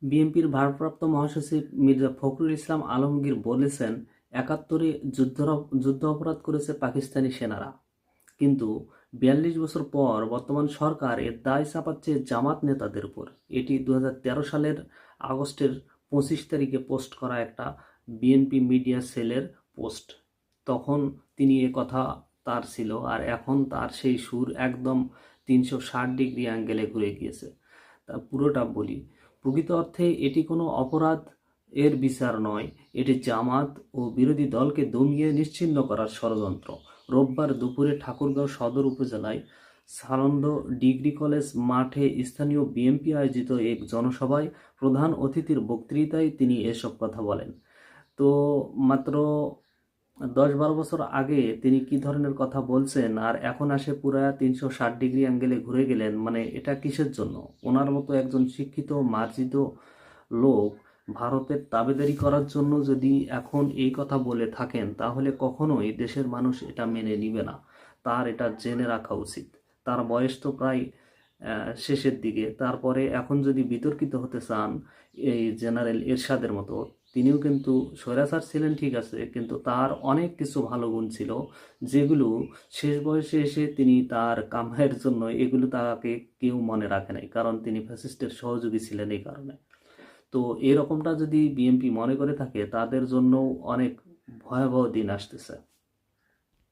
বিএনপির ভারপ্রাপ্ত মহাসচিব মির্জা ফখরুল ইসলাম আলমগীর বলেছেন, ৭১-এ যুদ্ধ অপরাধ করেছে পাকিস্তানি সেনারা, কিন্তু ৪২ বছর পর বর্তমান সরকার এর দায় চাপাচ্ছে জামাত নেতাদের উপর। এটি ২০১৩ সালের আগস্টের ২৫ তারিখে পোস্ট করা একটা বিএনপি মিডিয়া সেলের পোস্ট। তখন তিনি কথা তার ছিল, আর এখন তার সেই সুর একদম ৩৬০ ডিগ্রি অ্যাঙ্গেলে ঘুরে গিয়েছে। তা পুরোটা বলি, প্রকৃত অর্থে এটি কোনো অপরাধ এর বিচার নয়, এটি জামাত ও বিরোধী দলকে দমিয়ে নিশ্চিহ্ন করার ষড়যন্ত্র। রোববার দুপুরে ঠাকুরগাঁও সদর উপজেলায় সানন্দ ডিগ্রি কলেজ মাঠে স্থানীয় বিএনপি আয়োজিত এক জনসভায় প্রধান অতিথির বক্তৃতায় তিনি এসব কথা বলেন। তো মাত্র ১০-১২ বছর আগে তিনি কি ধরনের কথা বলছেন, আর এখন আসে পুরা ৩৬০ ডিগ্রি অ্যাঙ্গেলে ঘুরে গেলেন, মানে এটা কিসের জন্য? ওনার মতো একজন শিক্ষিত মার্জিত লোক ভারতের তাবেদারি করার জন্য যদি এখন এই কথা বলে থাকেন, তাহলে কখনোই দেশের মানুষ এটা মেনে নিবে না। তার এটা জেনে রাখা উচিত। তার বয়স তো প্রায় শেষের দিকে, তারপরে এখন যদি বিতর্কিত হতে চান এই জেনারেল এরশাদের মতো, তিনিও কিন্তু স্বৈরাচার ছিলেন ঠিক আছে, কিন্তু তার অনেক কিছু ভালো গুণ ছিল যেগুলো শেষ বয়সে এসে তিনি তার কামাইয়ের জন্য এগুলো তাকে কেউ মনে রাখে নাই, কারণ তিনি ফ্যাসিস্টের সহযোগী ছিলেন এই কারণে। তো এরকমটা যদি বিএনপি মনে করে থাকে, তাদের জন্য অনেক ভয়াবহ দিন আসতেছে।